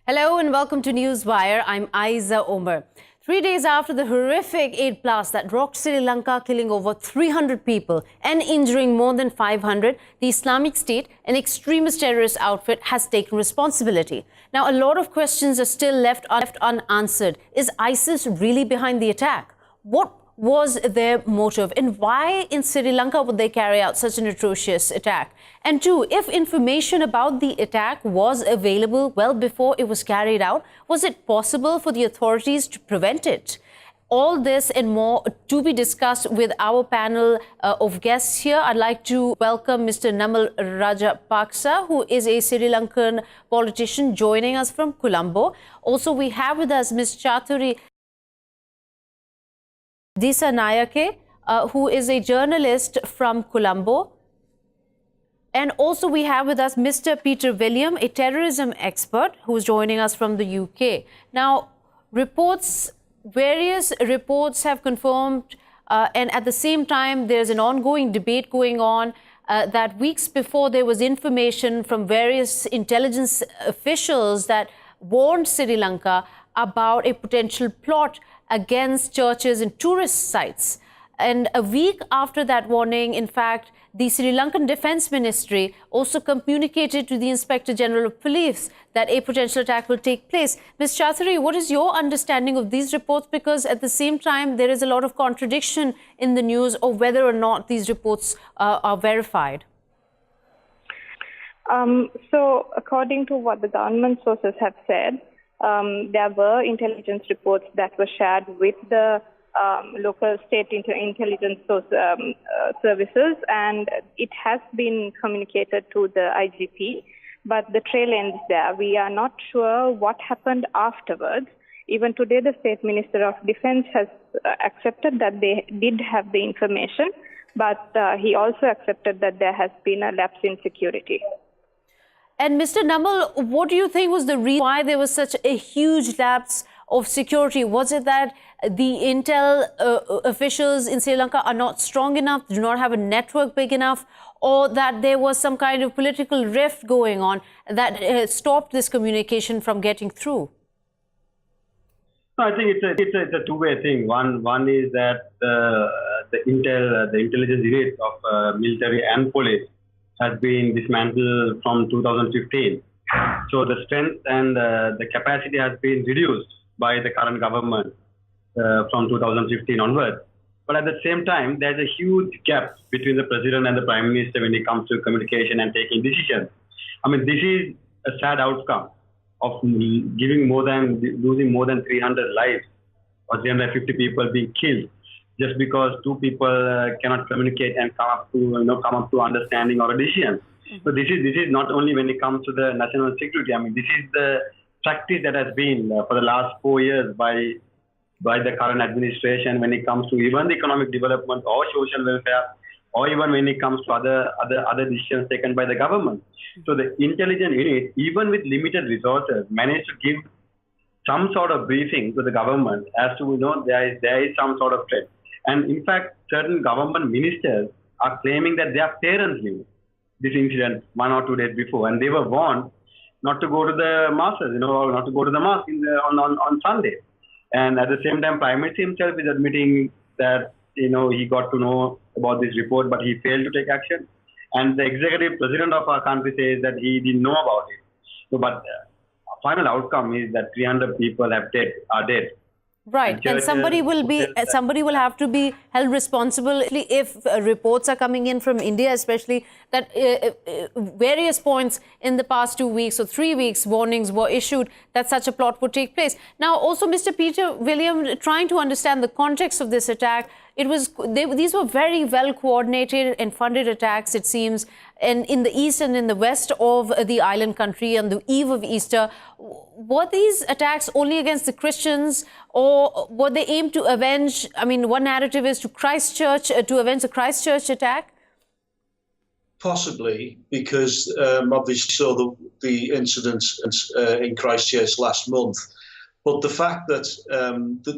Hello and welcome to Newswire. I'm Ayza Omar. 3 days after the horrific aid blast that rocked Sri Lanka, killing over 300 people and injuring more than 500, the Islamic State, an extremist terrorist outfit, has taken responsibility. Now, a lot of questions are still left unanswered. Is ISIS really behind the attack? What was their motive, and why in Sri Lanka would they carry out such an atrocious attack? And two, if information about the attack was available well before it was carried out, was it possible for the authorities to prevent it? All this and more to be discussed with our panel of guests here. I'd like to welcome Mr. Namal Rajapaksa, who is a Sri Lankan politician joining us from Colombo. Also, we have with us Ms. Chathuri Dissanayake, who is a journalist from Colombo. And also we have with us Mr. Peter William, a terrorism expert who is joining us from the UK. Now, various reports have confirmed, and at the same time, there's an ongoing debate going on that weeks before there was information from various intelligence officials that warned Sri Lanka about a potential plot against churches and tourist sites. And a week after that warning, in fact, the Sri Lankan Defence Ministry also communicated to the Inspector General of Police that a potential attack will take place. Ms. Chathuri, what is your understanding of these reports? Because at the same time, there is a lot of contradiction in the news of whether or not these reports are verified. So according to what the government sources have said, there were intelligence reports that were shared with the local state intelligence services, and it has been communicated to the IGP, but the trail ends there. We are not sure what happened afterwards. Even today, the State Minister of Defence has accepted that they did have the information, but he also accepted that there has been a lapse in security. And Mr. Namal, what do you think was the reason why there was such a huge lapse of security? Was it that the intel officials in Sri Lanka are not strong enough, do not have a network big enough, or that there was some kind of political rift going on that stopped this communication from getting through? No, I think it's a two-way thing. One is that the intelligence unit of military and police has been dismantled from 2015. So the strength and the capacity has been reduced by the current government from 2015 onwards. But at the same time, there's a huge gap between the president and the prime minister when it comes to communication and taking decisions. I mean, this is a sad outcome of losing more than 300 lives or 350 people being killed, just because two people cannot communicate and come up to understanding or a decision. So this is not only when it comes to the national security. I mean, this is the practice that has been for the last 4 years by the current administration when it comes to even the economic development or social welfare, or even when it comes to other decisions taken by the government. So the intelligence unit, even with limited resources, managed to give some sort of briefing to the government as to there is some sort of threat. And in fact, certain government ministers are claiming that their parents knew this incident 1 or 2 days before, and they were warned not to go to the masses, or not to go to the mosque on Sunday. And at the same time, Prime Minister himself is admitting that he got to know about this report, but he failed to take action. And the executive president of our country says that he didn't know about it. So, but final outcome is that 300 people are dead. Right, and somebody will have to be held responsible if reports are coming in from India, especially that various points in the past 2 weeks or 3 weeks, warnings were issued that such a plot would take place. Now, also, Mr. Peter William, trying to understand the context of this attack, these were very well coordinated and funded attacks, it seems, in the east and in the west of the island country on the eve of Easter. Were these attacks only against the Christians, or were they aimed to avenge? I mean, one narrative is to avenge the Christchurch attack. Possibly, because obviously saw the incidents in Christchurch last month. But the fact that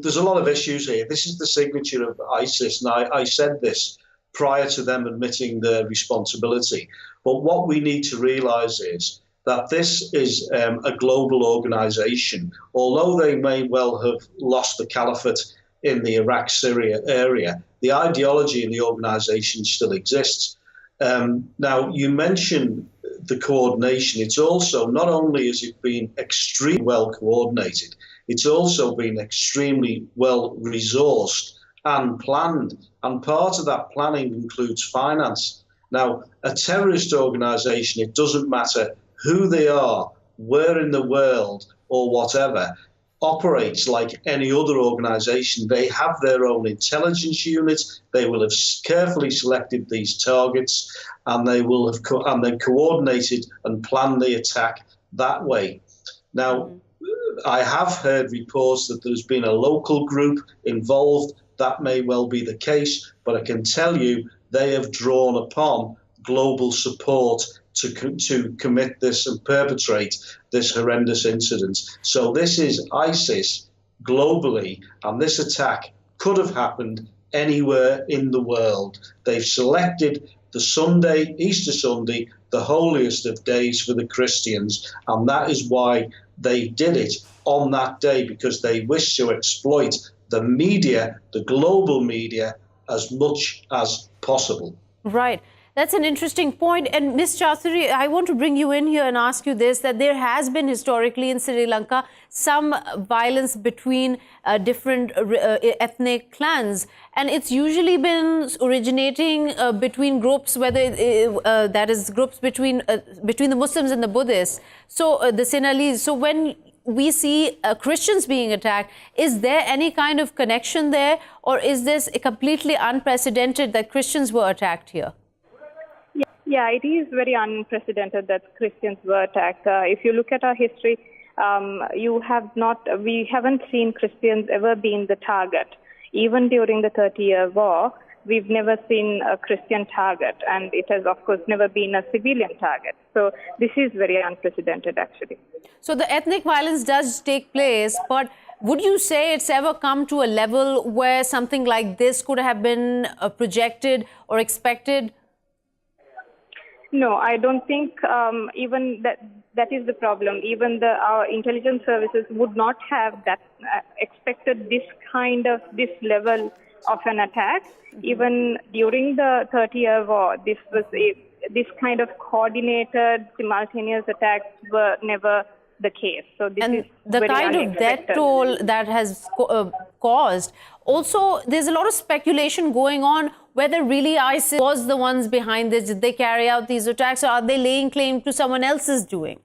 there's a lot of issues here. This is the signature of ISIS, and I said this prior to them admitting their responsibility. But what we need to realise is that this is a global organization. Although they may well have lost the caliphate in the Iraq-Syria area, the ideology in the organization still exists. Now, you mentioned the coordination. It's also, not only has it been extremely well coordinated, it's also been extremely well resourced and planned. And part of that planning includes finance. Now, a terrorist organization, it doesn't matter who they are, where in the world or whatever, operates like any other organization. They have their own intelligence units. They will have carefully selected these targets, and they will have then coordinated and planned the attack that way. Now, I have heard reports that there's been a local group involved. That may well be the case, but I can tell you they have drawn upon global support to commit this and perpetrate this horrendous incident. So this is ISIS globally, and this attack could have happened anywhere in the world. They've selected the Sunday, Easter Sunday, the holiest of days for the Christians, and that is why they did it on that day, because they wish to exploit the media, the global media, as much as possible. Right. That's an interesting point. And Ms. Chathuri, I want to bring you in here and ask you this, that there has been historically in Sri Lanka some violence between different ethnic clans. And it's usually been originating between groups, whether that is groups between the Muslims and the Buddhists. So the Sinhalese. So when we see Christians being attacked, is there any kind of connection there? Or is this completely unprecedented that Christians were attacked here? Yeah, it is very unprecedented that Christians were attacked. If you look at our history, we haven't seen Christians ever being the target. Even during the 30-year war, we've never seen a Christian target, and it has, of course, never been a civilian target. So this is very unprecedented, actually. So the ethnic violence does take place, but would you say it's ever come to a level where something like this could have been projected or expected? No, I don't think even that is the problem. Even our intelligence services would not have expected this level of an attack. Mm-hmm. Even during the 30-year war, this kind of coordinated, simultaneous attacks were never the case. So this is the kind of death toll that has caused. Also, there's a lot of speculation going on whether really ISIS was the ones behind this. Did they carry out these attacks, or are they laying claim to someone else's doing?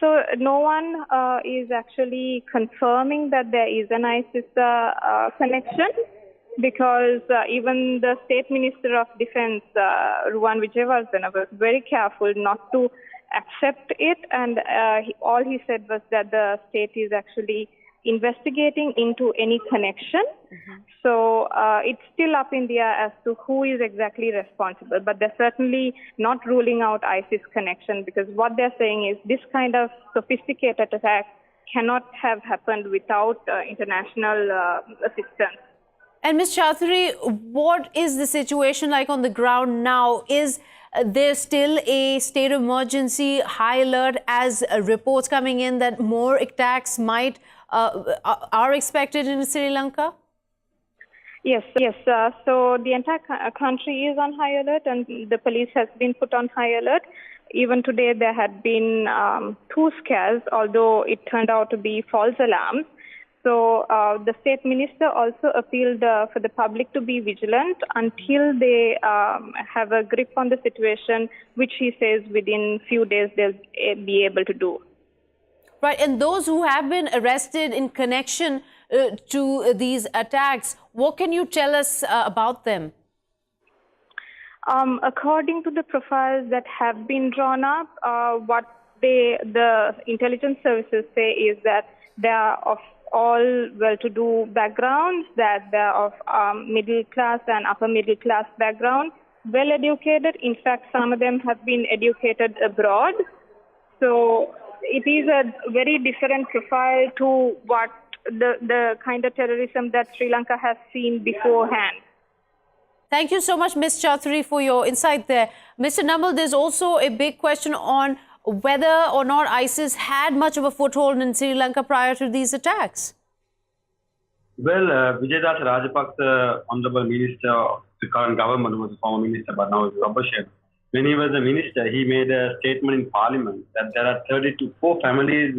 So no one is actually confirming that there is an ISIS connection, because even the State Minister of Defense, Ruwan Wijewardena, was very careful not to accept it, and all he said was that the state is actually investigating into any connection. Mm-hmm. So it's still up in the air as to who is exactly responsible, but they're certainly not ruling out ISIS connection, because what they're saying is this kind of sophisticated attack cannot have happened without international assistance. And Ms. Chathuri, what is the situation like on the ground now? Is there still a state of emergency, high alert, as reports coming in that more attacks might are expected in Sri Lanka? Yes. So the entire country is on high alert, and the police has been put on high alert. Even today, there had been 2 scares, although it turned out to be false alarms. So the state minister also appealed for the public to be vigilant until they have a grip on the situation, which he says within few days they'll be able to do. Right, and those who have been arrested in connection to these attacks, what can you tell us about them? According to the profiles that have been drawn up, what the intelligence services say is that they are of all well-to-do backgrounds, that they're of middle class and upper middle class background, well educated. In fact, some of them have been educated abroad. So it is a very different profile to what the kind of terrorism that Sri Lanka has seen beforehand. Thank you so much, Ms. Chathuri, for your insight there. Mr. Namal, there's also a big question on whether or not ISIS had much of a foothold in Sri Lanka prior to these attacks. Well, Vijaydas Rajapaksa, Honorable Minister of the current government, who was a former minister but now is opposition. When he was a minister, he made a statement in Parliament that there are 34 families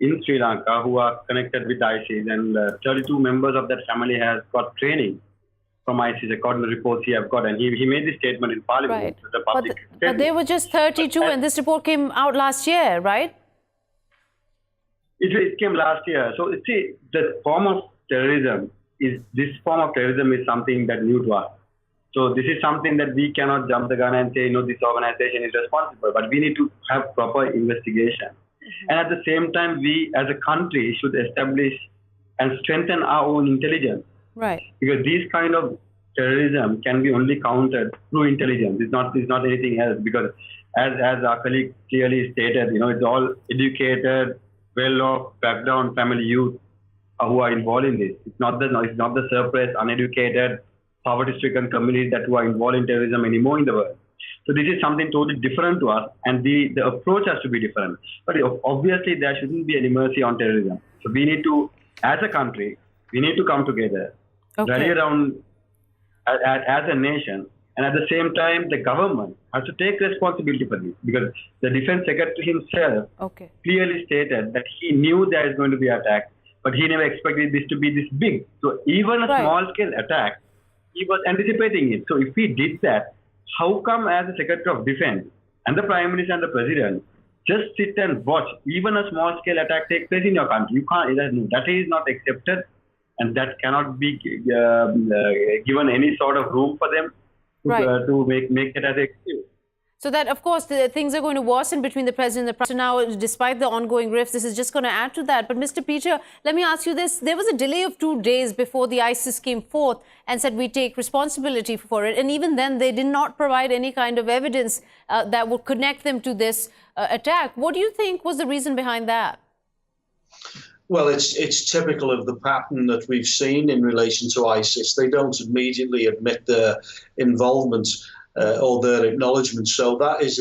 in Sri Lanka who are connected with ISIS, and 32 members of that family has got training from ISIS, according to the reports he have got. And he made this statement in Parliament. Right. The public But they were just 32 and this report came out last year, right? It came last year. So see, the form of terrorism is something that new to us. So this is something that we cannot jump the gun and say, no, this organization is responsible. But we need to have proper investigation. And at the same time, we as a country should establish and strengthen our own intelligence. Right. Because these kind of terrorism can be only countered through intelligence. It's not anything else. Because as our colleague clearly stated, it's all educated, well-off, background family youth who are involved in this. It's not the suppressed, uneducated, poverty-stricken communities that who are involved in terrorism anymore in the world. So this is something totally different to us, and the approach has to be different. But obviously, there shouldn't be any mercy on terrorism. So we need to, as a country, we need to come together, rally around as a nation, and at the same time, the government has to take responsibility for this, because the Defense Secretary himself clearly stated that he knew there is going to be an attack, but he never expected this to be this big. So even a small-scale attack, he was anticipating it. So if he did that, how come as the Secretary of Defense and the Prime Minister and the President just sit and watch even a small-scale attack take place in your country? You can't. That is not accepted, and that cannot be given any sort of room for them to make it as an excuse. So that, of course, things are going to worsen between the President and the Prime Minister now, despite the ongoing rifts. This is just going to add to that. But Mr. Peter, let me ask you this. There was a delay of 2 days before the ISIS came forth and said we take responsibility for it. And even then, they did not provide any kind of evidence that would connect them to this attack. What do you think was the reason behind that? Well, it's typical of the pattern that we've seen in relation to ISIS. They don't immediately admit their involvement or their acknowledgement. So that is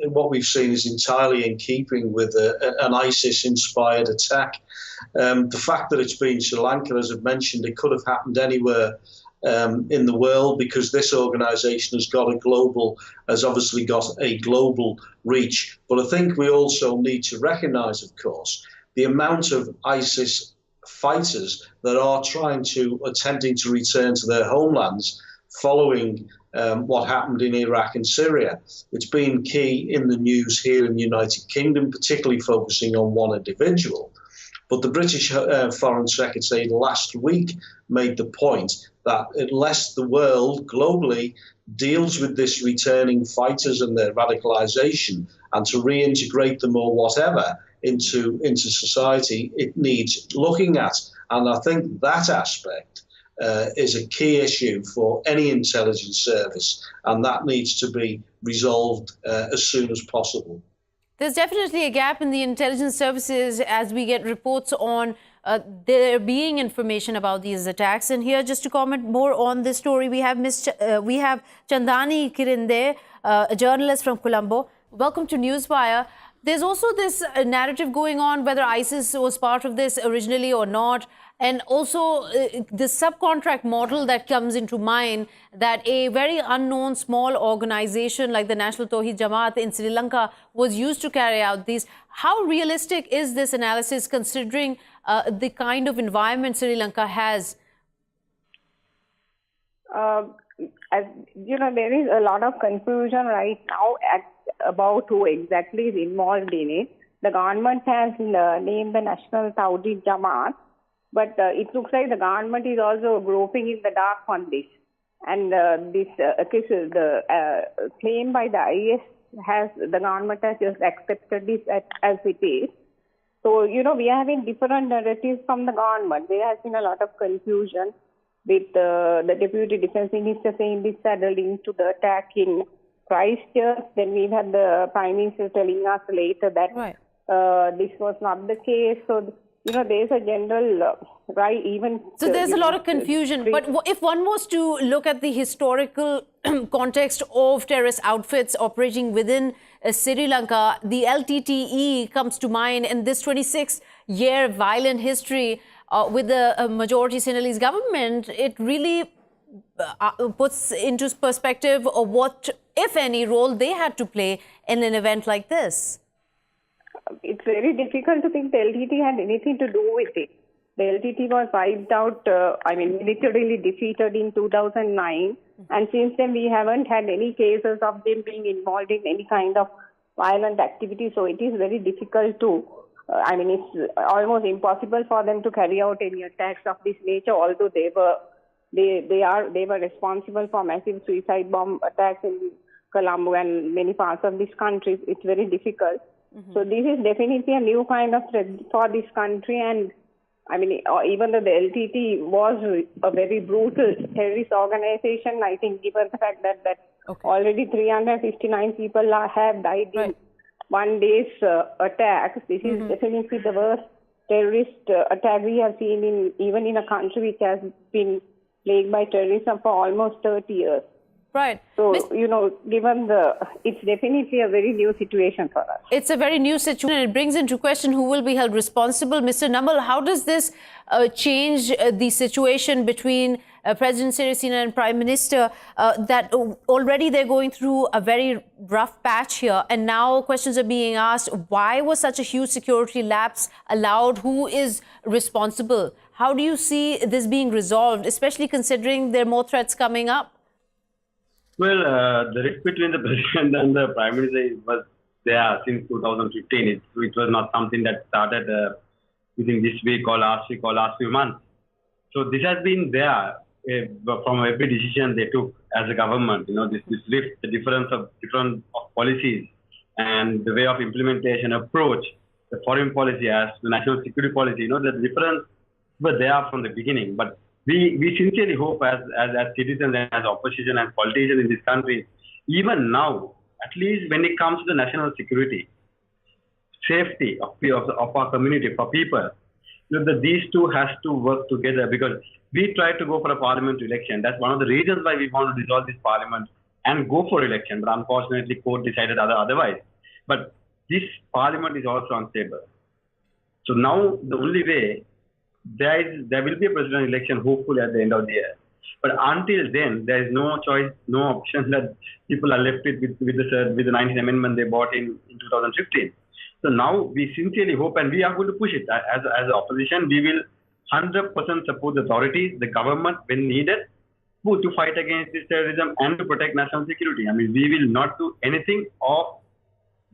what we've seen is entirely in keeping with an ISIS-inspired attack. The fact that it's been Sri Lanka, as I've mentioned, it could have happened anywhere in the world, because this organisation has obviously got a global reach. But I think we also need to recognise, of course, the amount of ISIS fighters that are attempting to return to their homelands following what happened in Iraq and Syria. It's been key in the news here in the United Kingdom, particularly focusing on one individual. But the British Foreign Secretary last week made the point that unless the world globally deals with this returning fighters and their radicalisation and to reintegrate them or whatever into society, it needs looking at. And I think that aspect is a key issue for any intelligence service, and that needs to be resolved as soon as possible. There's definitely a gap in the intelligence services as we get reports on there being information about these attacks. And here, just to comment more on this story, we have Chandani Kirinde, a journalist from Colombo. Welcome to Newswire. There's also this narrative going on whether ISIS was part of this originally or not. And also the subcontract model that comes into mind, that a very unknown small organization like the National Tohid Jamaat in Sri Lanka was used to carry out these. How realistic is this analysis considering the kind of environment Sri Lanka has? As you know, there is a lot of confusion right now about who exactly is involved in it. The government has named the National Tohid Jamaat, but it looks like the government is also groping in the dark on this. And this claim by the IS the government has just accepted this as it is. So, we are having different narratives from the government. There has been a lot of confusion with the Deputy Defence Minister saying this had a link to the attack in Christchurch. Then we've had the Prime Minister telling us later that this was not the case. So there's a general right even. So there's a lot of confusion. But if one was to look at the historical context of terrorist outfits operating within Sri Lanka, the LTTE comes to mind, and this 26-year violent history with the majority Sinhalese government, it really puts into perspective what, if any, role they had to play in an event like this. It's very difficult to think the LTT had anything to do with it. The LTT was wiped out, militarily defeated in 2009. And since then, we haven't had any cases of them being involved in any kind of violent activity. So it is very difficult to, it's almost impossible for them to carry out any attacks of this nature, although they were responsible for massive suicide bomb attacks in Colombo and many parts of this country. It's very difficult. So this is definitely a new kind of threat for this country. And even though the LTT was a very brutal terrorist organization, I think given the fact that already 359 people have died in one day's attacks, this is definitely the worst terrorist attack we have seen even in a country which has been plagued by terrorism for almost 30 years. Right. So, it's definitely a very new situation for us. It's a very new situation, and it brings into question who will be held responsible. Mr. Namal, how does this change the situation between President Sirisena and Prime Minister, that already they're going through a very rough patch here, and now questions are being asked, why was such a huge security lapse allowed? Who is responsible? How do you see this being resolved, especially considering there are more threats coming up? Well, the rift between the president and the prime minister was there since 2015. It was not something that started within this week or last week or last few months. So this has been there from every decision they took as a government. This rift, the difference of policies and the way of implementation approach, the foreign policy as the national security policy. The difference were there from the beginning. But we sincerely hope as citizens and as opposition and politicians in this country, even now, at least when it comes to the national security, safety of our community, for people, that these two has to work together, because we tried to go for a parliament election. That's one of the reasons why we want to dissolve this parliament and go for election. But unfortunately, court decided otherwise. But this parliament is also unstable. So now the only way, there will be a presidential election hopefully at the end of the year. But until then, there is no choice, no option that people are left with the 19th Amendment they bought in 2015. So now we sincerely hope, and we are going to push it. As opposition, we will 100% support the authorities, the government when needed, to fight against this terrorism and to protect national security. We will not do anything or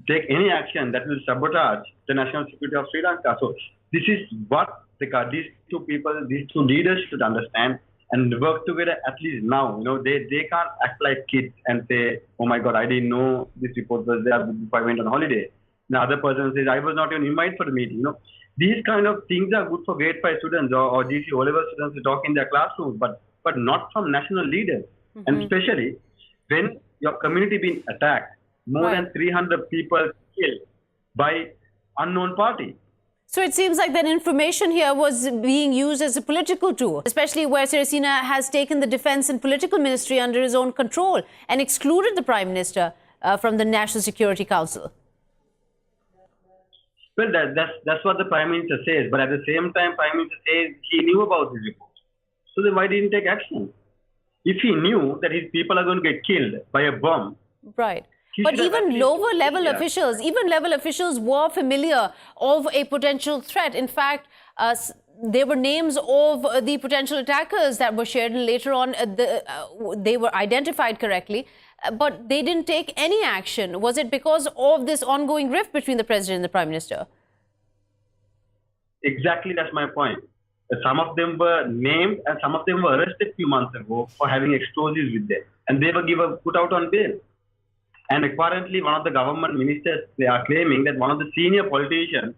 take any action that will sabotage the national security of Sri Lanka. So this is what these two leaders should understand and work together at least now. They can't act like kids and say, oh my God, I didn't know this report was there before I went on holiday. The other person says, I was not even invited for the meeting. These kind of things are good for grade 5 students or GC O-level students to talk in their classrooms, but not from national leaders. And especially when your community being attacked, more than 300 people killed by unknown party. So it seems like that information here was being used as a political tool, especially where Sirisena has taken the defense and political ministry under his own control and excluded the Prime Minister from the National Security Council. Well, that's what the Prime Minister says. But at the same time, Prime Minister says he knew about this report. So then why didn't he take action? If he knew that his people are going to get killed by a bomb. Right. But even lower level officials were familiar of a potential threat. In fact, there were names of the potential attackers that were shared, and later on they were identified correctly, but they didn't take any action. Was it because of this ongoing rift between the President and the Prime Minister? Exactly, that's my point. Some of them were named and some of them were arrested a few months ago for having explosives with them, and they were put out on bail. And apparently, one of the government ministers, they are claiming that one of the senior politicians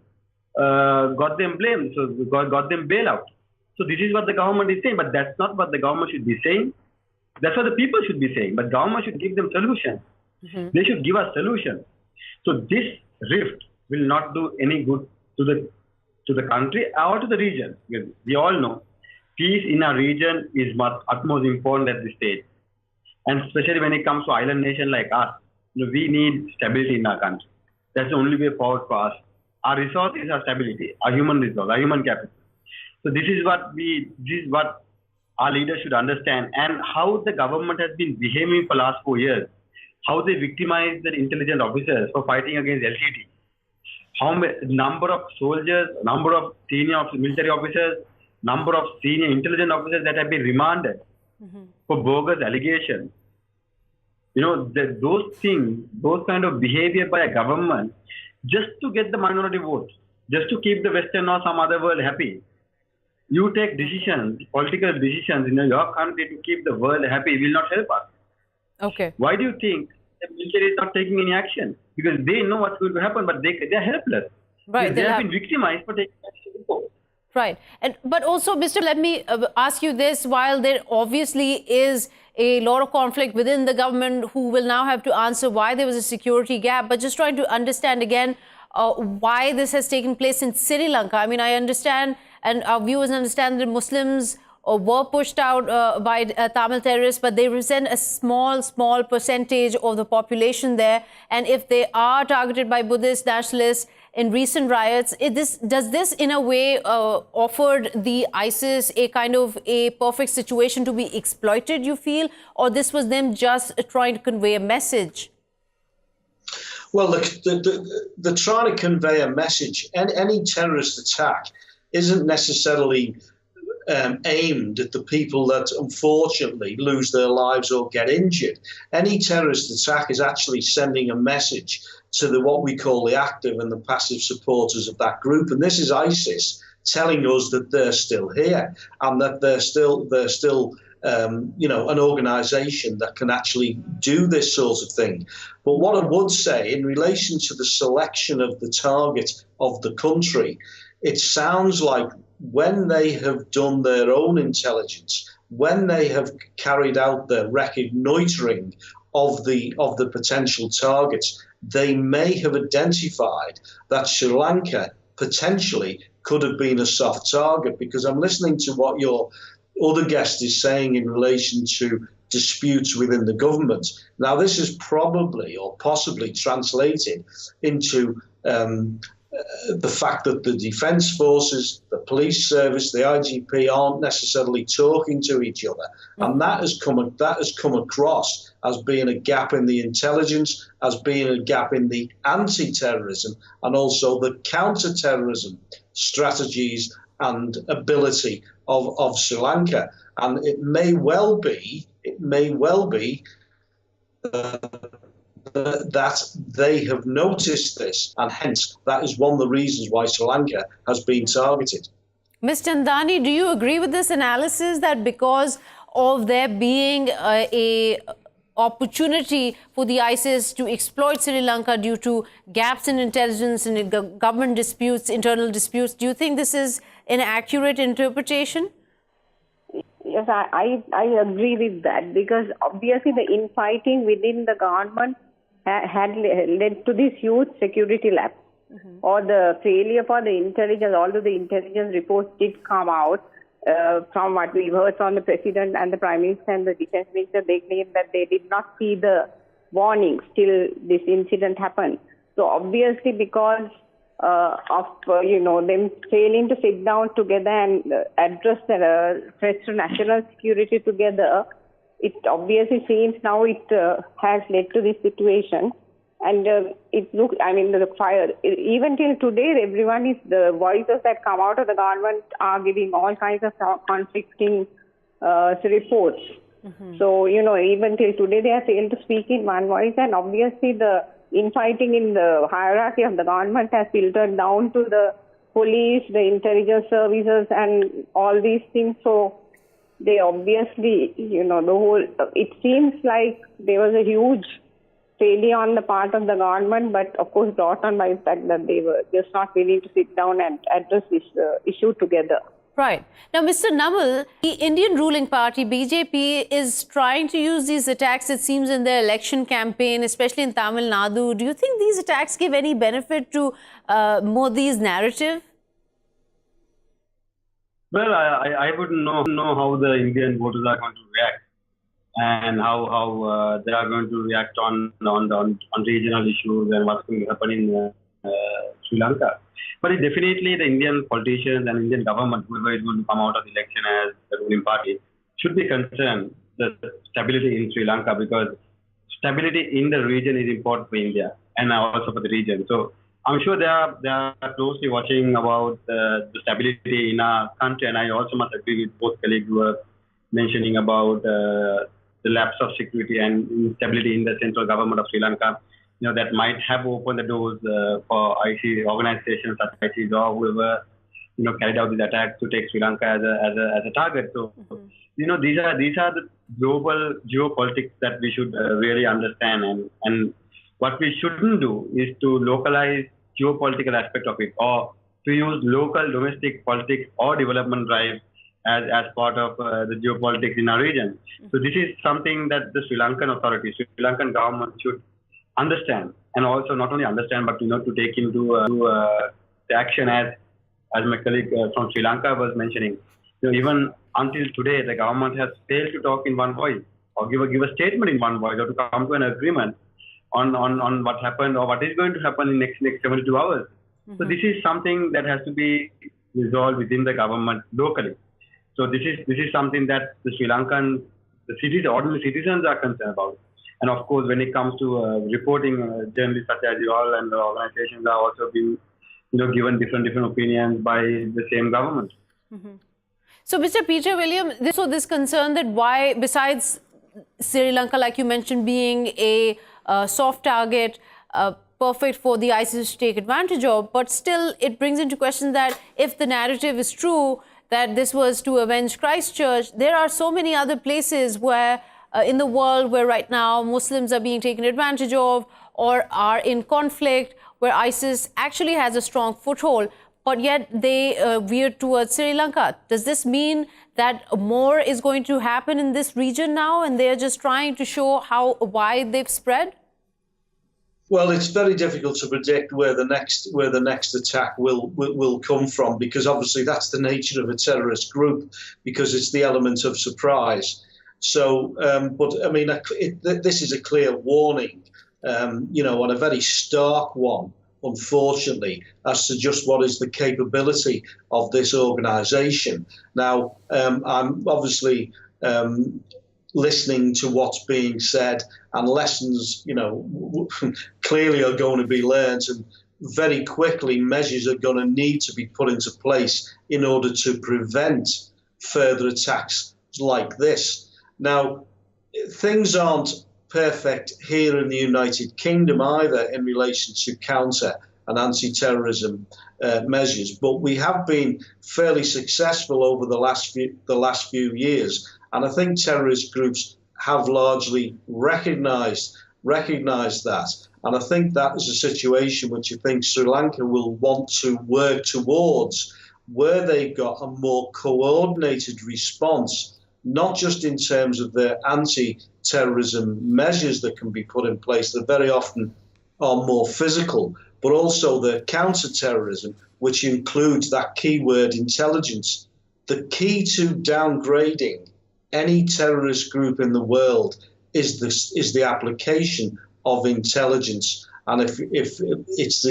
got them blamed, so got them bail out. So this is what the government is saying, but that's not what the government should be saying. That's what the people should be saying. But government should give them solutions. They should give us solutions. So this rift will not do any good to the to the country or to the region. Because we all know peace in our region is utmost important at this stage. And especially when it comes to island nation like us, we need stability in our country. That's the only way forward for us. Our resource is our stability, our human resource, our human capital. So this is what our leaders should understand, and how the government has been behaving for the last 4 years, how they victimize the intelligence officers for fighting against LTT, how many number of soldiers, number of senior military officers, number of senior intelligence officers that have been remanded for bogus allegations. Those things, those kind of behavior by a government, just to get the minority vote, just to keep the Western or some other world happy. You take decisions, political decisions in your country to keep the world happy will not help us. Okay. Why do you think the military is not taking any action? Because they know what's going to happen, but they are helpless. Right. They have been victimized for taking action before. Right. But also, Mr. Let me ask you this. While there obviously is a lot of conflict within the government, who will now have to answer why there was a security gap, but just trying to understand again why this has taken place in Sri Lanka. I mean, I understand, and our viewers understand, that Muslims were pushed out by Tamil terrorists, but they represent a small percentage of the population there. And if they are targeted by Buddhist nationalists in recent riots, does this in a way offered the ISIS a kind of a perfect situation to be exploited, you feel? Or this was them just trying to convey a message? Well, they're trying to convey a message. And any terrorist attack isn't necessarily aimed at the people that unfortunately lose their lives or get injured. Any terrorist attack is actually sending a message to what we call the active and the passive supporters of that group. And this is ISIS telling us that they're still here and that they're still an organization that can actually do this sort of thing. But what I would say in relation to the selection of the target of the country, it sounds like when they have done their own intelligence, when they have carried out their reconnoitering of the potential targets, they may have identified that Sri Lanka potentially could have been a soft target. Because I'm listening to what your other guest is saying in relation to disputes within the government. Now, this is probably or possibly translated into the fact that the defence forces, the police service, the IGP aren't necessarily talking to each other, and that has come across as being a gap in the intelligence, as being a gap in the anti-terrorism and also the counter-terrorism strategies and ability of Sri Lanka. And it may well be that they have noticed this, and hence that is one of the reasons why Sri Lanka has been targeted. Ms. Chandani, do you agree with this analysis that because of there being a opportunity for the ISIS to exploit Sri Lanka due to gaps in intelligence and government disputes, internal disputes, do you think this is an accurate interpretation? Yes, I agree with that, because obviously the infighting within the government had led to this huge security lapse, or the failure for the intelligence. Although the intelligence reports did come out, from what we've heard from the President and the Prime Minister and the Defence Minister, they claim that they did not see the warnings till this incident happened. So obviously, because of them failing to sit down together and address the threats to national security together, it obviously seems now it has led to this situation. And it looks, the fire, even till today, the voices that come out of the government are giving all kinds of conflicting reports. So, even till today, they have failed to speak in one voice. And obviously, the infighting in the hierarchy of the government has filtered down to the police, the intelligence services, and all these things. So they obviously, it seems like there was a huge failure on the part of the government, but of course brought on by the fact that they were just not willing to sit down and address this issue together. Right. Now, Mr. Namal, the Indian ruling party, BJP, is trying to use these attacks, it seems, in their election campaign, especially in Tamil Nadu. Do you think these attacks give any benefit to Modi's narrative? Well, I wouldn't know how the Indian voters are going to react and how they are going to react on regional issues and what's going to happen in Sri Lanka. But definitely the Indian politicians and Indian government, whoever is going to come out of the election as the ruling party, should be concerned the stability in Sri Lanka, because stability in the region is important for India and also for the region. So I'm sure they are closely watching about the stability in our country, and I also must agree with both colleagues who are mentioning about the lapse of security and instability in the central government of Sri Lanka. That might have opened the doors for IC organizations such as ISIS or whoever carried out these attacks to take Sri Lanka as a target. So these are the global geopolitics that we should really understand, and what we shouldn't do is to localize geopolitical aspect of it, or to use local domestic politics or development drive as part of the geopolitics in our region. So this is something that the Sri Lankan authorities, Sri Lankan government should understand, and also not only understand but to take into the action as my colleague from Sri Lanka was mentioning. Even until today, the government has failed to talk in one voice or give a statement in one voice, or to come to an agreement on what happened or what is going to happen in next 72 hours. So this is something that has to be resolved within the government locally. So this is something that the Sri Lankan, the ordinary citizens are concerned about. And of course, when it comes to reporting, journalists such as you all and the organizations are also being given different opinions by the same government. So, Mr. Peter William, this concern that why, besides Sri Lanka, like you mentioned, being a soft target, perfect for the ISIS to take advantage of, but still it brings into question that if the narrative is true, that this was to avenge Christchurch, there are so many other places where in the world where right now Muslims are being taken advantage of or are in conflict, where ISIS actually has a strong foothold, but yet they veered towards Sri Lanka. Does this mean that more is going to happen in this region now, and they're just trying to show how wide they've spread? Well, it's very difficult to predict where the next attack will come from, because obviously that's the nature of a terrorist group, because it's the element of surprise. So, but I mean, this is a clear warning, and a very stark one, unfortunately, as to just what is the capability of this organisation. Now, I'm obviously listening to what's being said, and lessons, clearly are going to be learned, and very quickly measures are going to need to be put into place in order to prevent further attacks like this. Now, things aren't perfect here in the United Kingdom either in relation to counter and anti-terrorism measures, but we have been fairly successful over the last few years, and I think terrorist groups have largely recognised that, and I think that is a situation which I think Sri Lanka will want to work towards, where they've got a more coordinated response, not just in terms of their anti-terrorism measures that can be put in place that very often are more physical, but also the counter-terrorism, which includes that keyword intelligence. The key to downgrading any terrorist group in the world is the application of intelligence. And if it's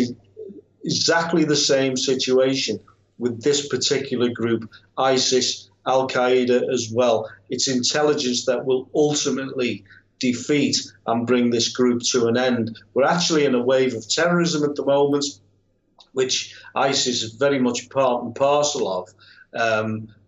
exactly the same situation with this particular group, ISIS, Al-Qaeda as well, it's intelligence that will ultimately defeat and bring this group to an end. We're actually in a wave of terrorism at the moment, which ISIS is very much part and parcel of.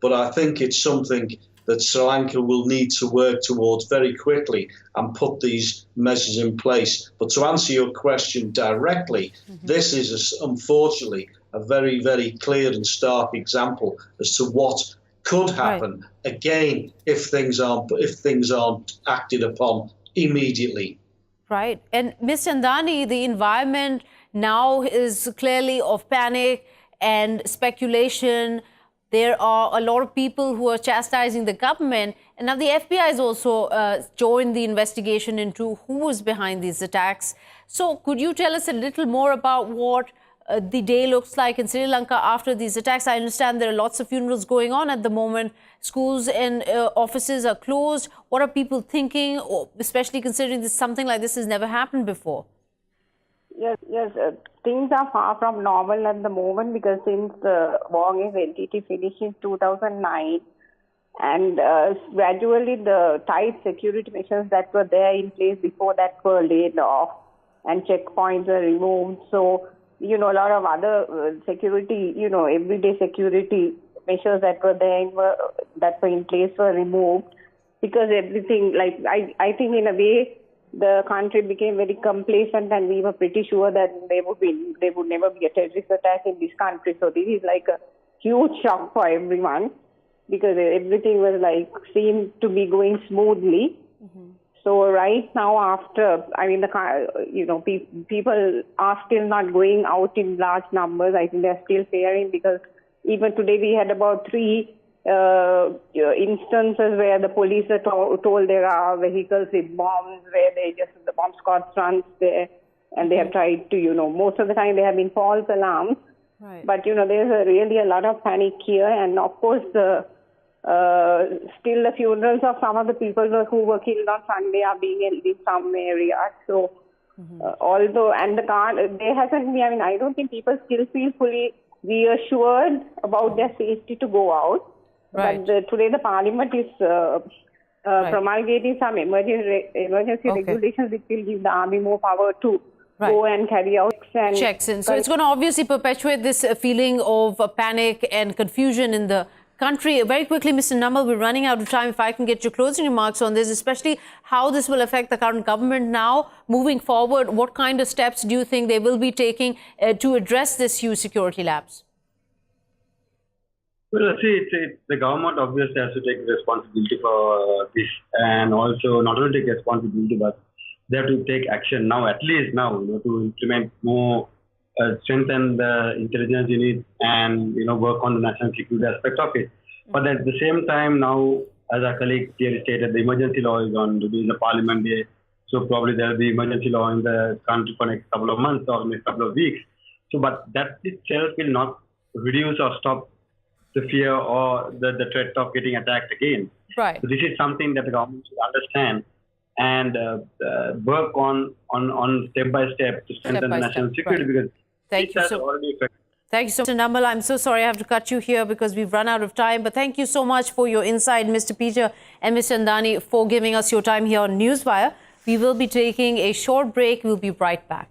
But I think it's something that Sri Lanka will need to work towards very quickly and put these measures in place. But to answer your question directly, this is unfortunately a very, very clear and stark example as to what could happen again if things aren't acted upon immediately. Right. And Ms. Chandani, the environment now is clearly of panic and speculation. There are a lot of people who are chastising the government. And now the FBI has also joined the investigation into who was behind these attacks. So could you tell us a little more about what the day looks like in Sri Lanka after these attacks? I understand there are lots of funerals going on at the moment. Schools and offices are closed. What are people thinking, especially considering this, something like this has never happened before? Yes. Things are far from normal at the moment because since the war against NTT finished in 2009, and gradually the tight security measures that were there in place before that were laid off, and checkpoints were removed. So, a lot of other security, everyday security measures that were there that were in place were removed, because everything, I think in a way the country became very complacent, and we were pretty sure that there would never be a terrorist attack in this country. So this is like a huge shock for everyone, because everything was seemed to be going smoothly. Mm-hmm. So right now, people are still not going out in large numbers. I think they're still fearing, because even today we had about 3 instances where the police are told there are vehicles with bombs, where the bomb squad runs there, and they have tried to, most of the time they have been false alarms. Right. But, there's really a lot of panic here. And of course, still the funerals of some of the people who were killed on Sunday are being held in some areas. So, there hasn't been, I don't think people still feel fully reassured about their safety to go out. Right. But today the parliament is promulgating some emergency regulations which will give the army more power to go and carry out checks. So it's going to obviously perpetuate this feeling of panic and confusion in the country. Very quickly, Mr. Namal, we're running out of time. If I can get your closing remarks on this, especially how this will affect the current government now moving forward. What kind of steps do you think they will be taking to address this huge security lapse? Well, the government obviously has to take responsibility for this, and also not only take responsibility, but they have to take action now, at least now, to implement more, strengthen the intelligence unit and, work on the national security aspect of it. But at the same time now, as our colleague here stated, the emergency law is on to be in the parliament day. So probably there will be emergency law in the country for next couple of months or next couple of weeks. So, but that itself will not reduce or stop the fear or the threat of getting attacked again. Right. So this is something that the government should understand and work on step by step to strengthen the national security, because thank you so already affected. Thank you so much, Namal. I'm so sorry I have to cut you here because we've run out of time. But thank you so much for your insight, Mr. Peter and Mr. Chandani, for giving us your time here on Newswire. We will be taking a short break. We'll be right back.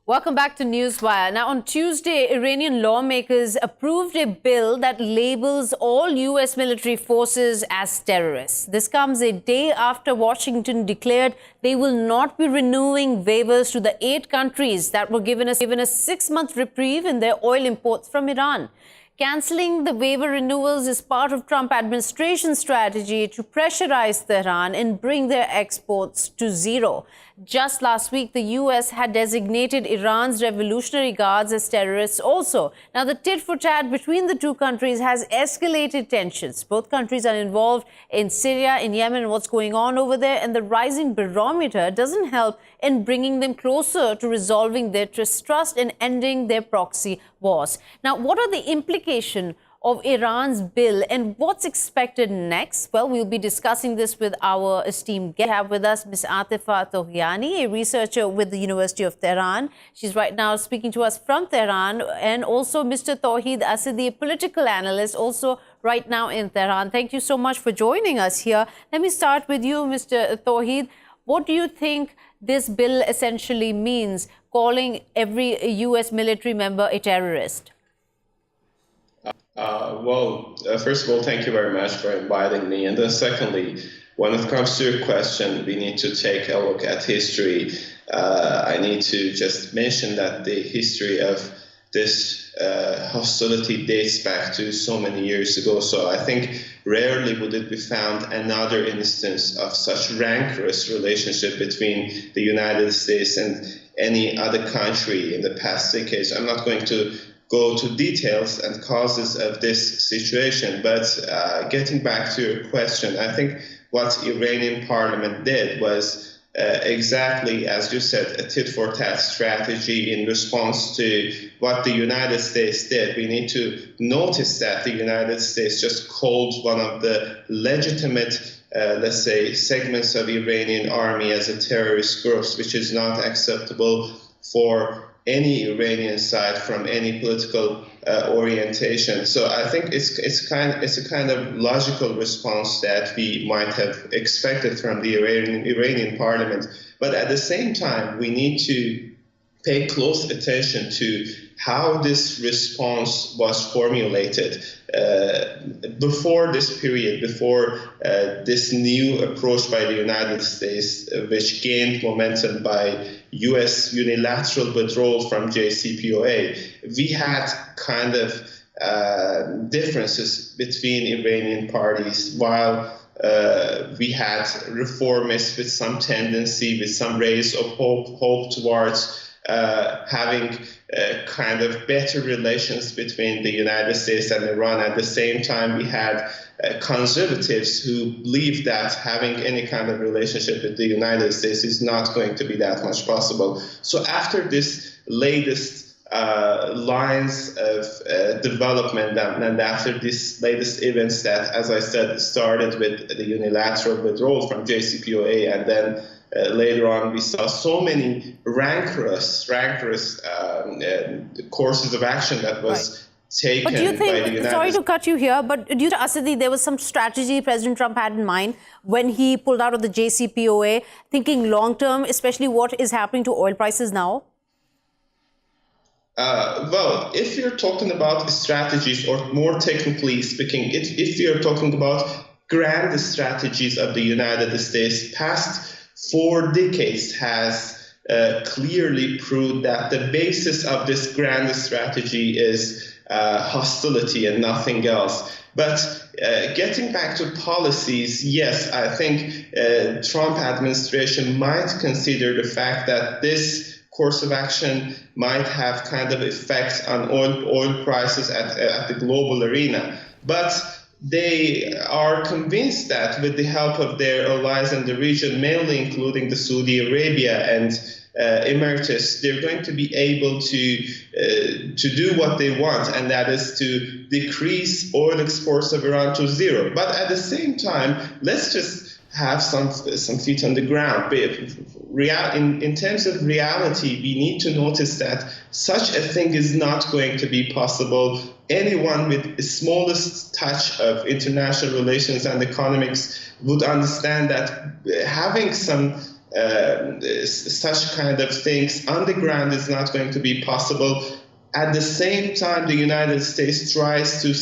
Welcome back to Newswire. Now, on Tuesday, Iranian lawmakers approved a bill that labels all U.S. military forces as terrorists. This comes a day after Washington declared they will not be renewing waivers to the 8 countries that were given a 6-month reprieve in their oil imports from Iran. Cancelling the waiver renewals is part of Trump administration strategy to pressurize Tehran and bring their exports to zero. Just last week, the U.S. had designated Iran's Revolutionary Guards as terrorists also. Now, the tit-for-tat between the two countries has escalated tensions. Both countries are involved in Syria, in Yemen, and what's going on over there. And the rising barometer doesn't help in bringing them closer to resolving their distrust and ending their proxy wars. Now, what are the implications of Iran's bill and what's expected next? Well, we'll be discussing this with our esteemed guest. We have with us Ms. Atefeh Toghyani, a researcher with the University of Tehran. She's right now speaking to us from Tehran, and also Mr. Tohid Asadi, a political analyst, also right now in Tehran. Thank you so much for joining us here. Let me start with you, Mr. Tohid. What do you think this bill essentially means, calling every U.S. military member a terrorist? First of all, thank you very much for inviting me. And then secondly, when it comes to your question, we need to take a look at history. I need to just mention that the history of this hostility dates back to so many years ago. So I think rarely would it be found another instance of such rancorous relationship between the United States and any other country in the past decades. I'm not going to go to details and causes of this situation, but getting back to your question, I think what Iranian parliament did was exactly, as you said, a tit-for-tat strategy in response to what the United States did. We need to notice that the United States just called one of the legitimate, let's say, segments of Iranian army as a terrorist group, which is not acceptable for any Iranian side from any political orientation. So I think it's a kind of logical response that we might have expected from the Iranian parliament. But at the same time, we need to pay close attention to how this response was formulated before this period, before this new approach by the United States, which gained momentum by U.S. unilateral withdrawal from JCPOA. We had kind of differences between Iranian parties, while we had reformists with some tendency, with some rays of hope towards having kind of better relations between the United States and Iran. At the same time, we had conservatives who believed that having any kind of relationship with the United States is not going to be that much possible. So after this latest lines of development and after these latest events that, as I said, started with the unilateral withdrawal from JCPOA, and then later on we saw so many rancorous courses of action that was taken but do you think, by the United States. Sorry to cut you here, but do you think, Asadi, there was some strategy President Trump had in mind when he pulled out of the JCPOA, thinking long-term, especially what is happening to oil prices now? Well, if you're talking about strategies, or more technically speaking, if you're talking about grand strategies of the United States, past 4 decades has clearly proved that the basis of this grand strategy is hostility and nothing else. But getting back to policies, yes, I think Trump administration might consider the fact that this course of action might have kind of effect on oil prices at the global arena. But they are convinced that with the help of their allies in the region, mainly including the Saudi Arabia and Emirates, they're going to be able to do what they want, and that is to decrease oil exports of Iran to zero. But at the same time, let's just have some feet on the ground. In terms of reality, we need to notice that such a thing is not going to be possible. Anyone with the smallest touch of international relations and economics would understand that having some such kind of things on the ground is not going to be possible. At the same time, the United States tries to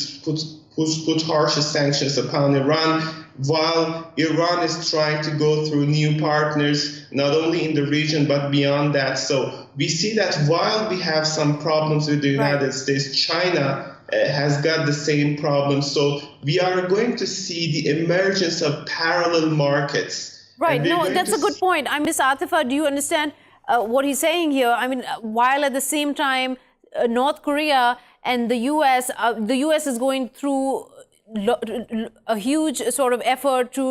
put harsher sanctions upon Iran, while Iran is trying to go through new partners, not only in the region, but beyond that. So we see that while we have some problems with the United States, China has got the same problem. So we are going to see the emergence of parallel markets. Right. No, that's a good point. Ms. Atefeh, do you understand what he's saying here? I mean, while at the same time, North Korea and the U.S. Is going through a huge sort of effort to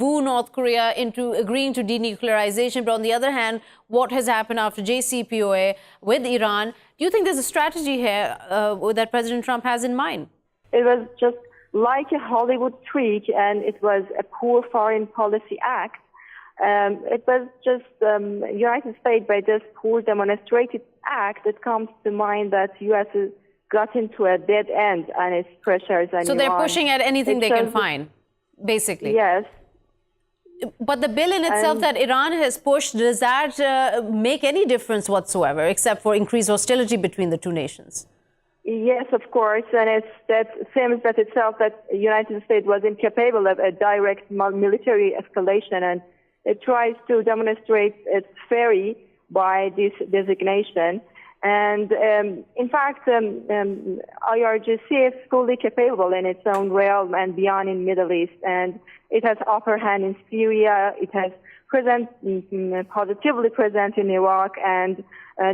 woo North Korea into agreeing to denuclearization. But on the other hand, what has happened after JCPOA with Iran? Do you think there's a strategy here that President Trump has in mind? It was just like a Hollywood trick, and it was a poor foreign policy act. It was just United States, by this poor demonstrated act, it comes to mind that U.S. has got into a dead end on its pressures. And so they're pushing at anything they can find, basically. Yes. But the bill in itself that Iran has pushed, does that make any difference whatsoever, except for increased hostility between the two nations? Yes, of course, and that seems that itself that the United States was incapable of a direct military escalation, and it tries to demonstrate its fury by this designation. And in fact, IRGC is fully capable in its own realm and beyond in Middle East, and it has upper hand in Syria. It has positively present in Iraq, and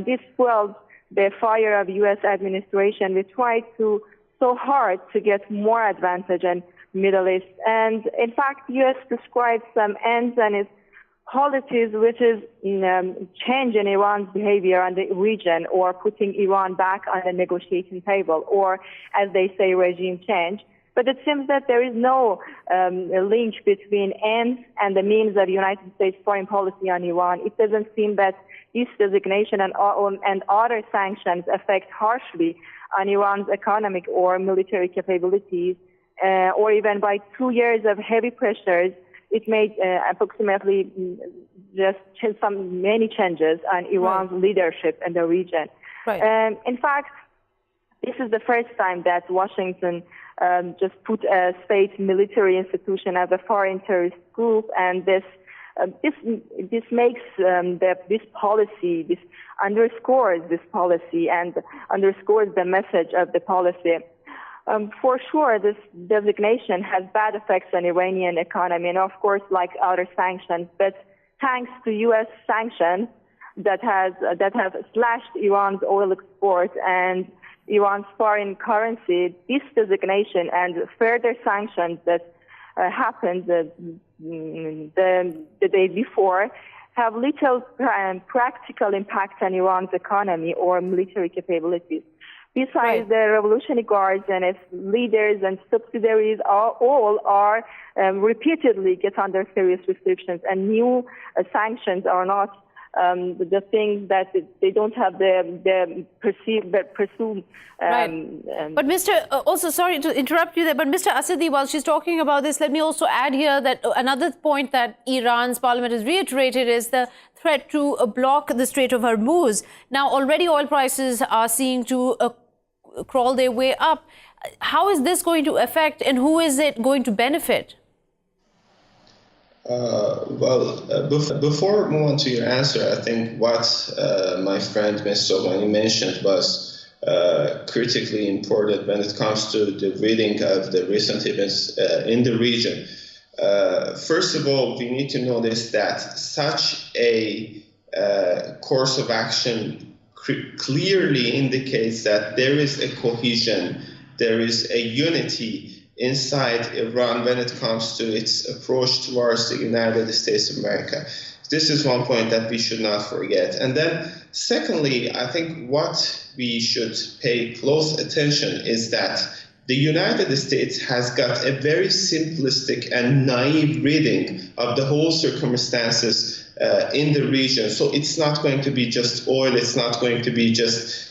this fuels the fire of U.S. administration. We try so hard to get more advantage and Middle East. And in fact, U.S. prescribed some ends and its policies, which is changing Iran's behavior in the region or putting Iran back on the negotiating table, or as they say, regime change. But it seems that there is no link between ends and the means of United States foreign policy on Iran. It doesn't seem that this designation and other sanctions affect harshly on Iran's economic or military capabilities, or even by 2 years of heavy pressures, it made approximately just many changes on Iran's leadership in the region. Right. In fact, this is the first time that Washington just put a state military institution as a foreign terrorist group, and this makes this policy, this underscores this policy and underscores the message of the policy. For sure, this designation has bad effects on Iranian economy, and of course, like other sanctions. But thanks to U.S. sanctions that have slashed Iran's oil export and Iran's foreign currency, this designation and further sanctions that happened the day before have little practical impact on Iran's economy or military capabilities. Besides, the Revolutionary Guards and its leaders and subsidiaries all are repeatedly get under serious restrictions, and new sanctions are not the things that they don't have the presumed. But also sorry to interrupt you there, but Mr. Asadi, while she's talking about this, let me also add here that another point that Iran's parliament has reiterated is the threat to block the Strait of Hormuz. Now, already oil prices are seeing to crawl their way up. How is this going to affect, and who is it going to benefit? Before we move on to your answer, I think what my friend Ms. Toghyani mentioned was critically important when it comes to the reading of the recent events in the region. First of all, we need to notice that such a course of action clearly indicates that there is a cohesion, there is a unity inside Iran when it comes to its approach towards the United States of America. This is one point that we should not forget. And then secondly, I think what we should pay close attention is that the United States has got a very simplistic and naive reading of the whole circumstances in the region. So it's not going to be just oil, it's not going to be just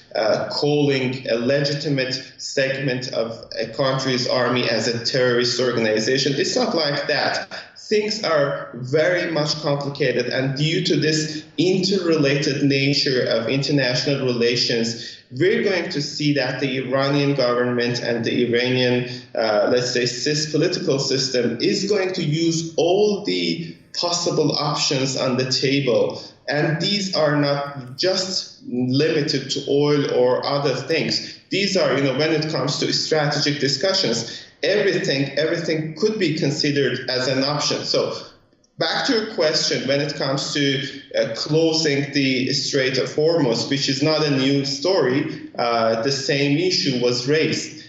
calling a legitimate segment of a country's army as a terrorist organization. It's not like that. Things are very much complicated, and due to this interrelated nature of international relations, we're going to see that the Iranian government and the Iranian, let's say, political system is going to use all the possible options on the table. And these are not just limited to oil or other things. These are, when it comes to strategic discussions, everything could be considered as an option. So back to your question, when it comes to closing the Strait of Hormuz, which is not a new story, the same issue was raised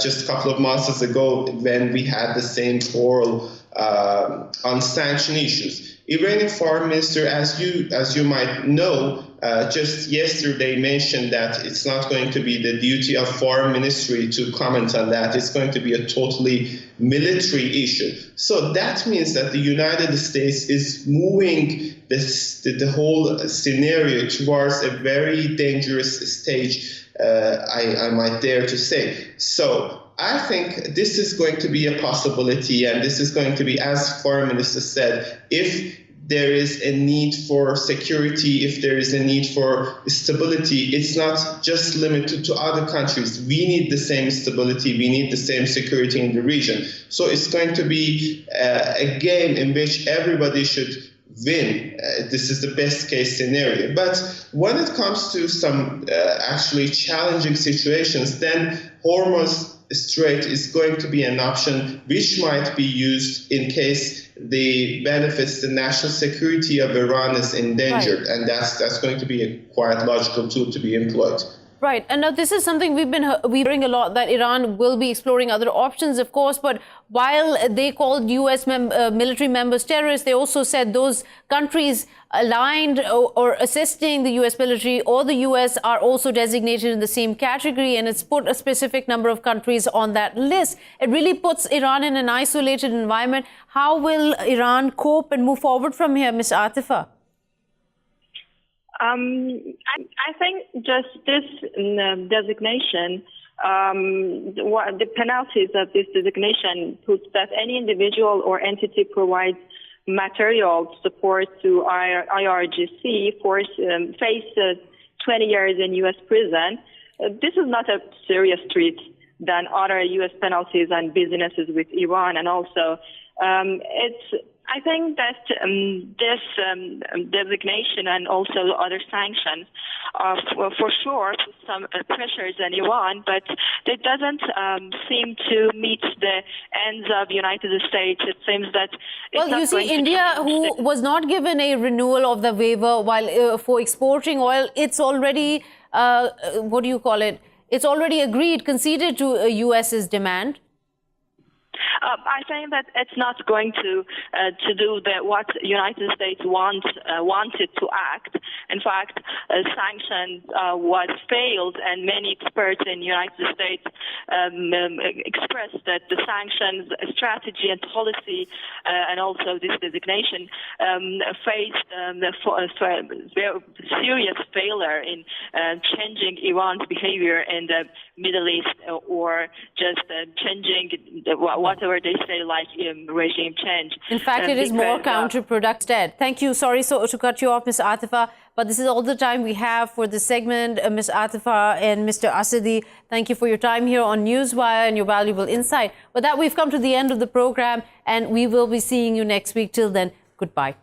just a couple of months ago when we had the same quarrel on sanction issues. Iranian foreign minister, as you might know, just yesterday mentioned that it's not going to be the duty of foreign ministry to comment on that. It's going to be a totally military issue. So that means that the United States is moving the whole scenario towards a very dangerous stage, I might dare to say. So I think this is going to be a possibility, and this is going to be, as Foreign Minister said, if there is a need for security, if there is a need for stability, it's not just limited to other countries. We need the same stability, we need the same security in the region. So it's going to be a game in which everybody should win. This is the best case scenario. But when it comes to some actually challenging situations, then Hormuz Strait is going to be an option which might be used in case the benefits the national security of Iran is endangered, and that's going to be a quite logical tool to be employed. Right. And now this is something we've been hearing a lot, that Iran will be exploring other options, of course. But while they called U.S. military members terrorists, they also said those countries aligned or assisting the U.S. military or the U.S. are also designated in the same category. And it's put a specific number of countries on that list. It really puts Iran in an isolated environment. How will Iran cope and move forward from here, Ms. Atefeh? I think just this designation, the penalties of this designation puts that any individual or entity provides material support to IRGC face 20 years in U.S. prison. This is not a serious threat than other U.S. penalties on businesses with Iran, and also I think that this designation and also other sanctions for sure put some pressures on Iran, but it doesn't seem to meet the ends of the United States. It seems that well, you see, India, who was not given a renewal of the waiver while for exporting oil, it's already what do you call it? It's already agreed, conceded to US's demand. I think that it's not going to do what United States wanted to act. In fact, sanctions was failed, and many experts in the United States expressed that the sanctions strategy and policy and also this designation faced serious failure in changing Iran's behavior in the Middle East, or just changing whatever they say, like regime change. In fact, it is more counterproductive. Thank you. Sorry to cut you off, Ms. Atefeh, but this is all the time we have for this segment. Ms. Atefeh and Mr. Asadi, thank you for your time here on Newswire and your valuable insight. With that, we've come to the end of the program, and we will be seeing you next week. Till then, goodbye.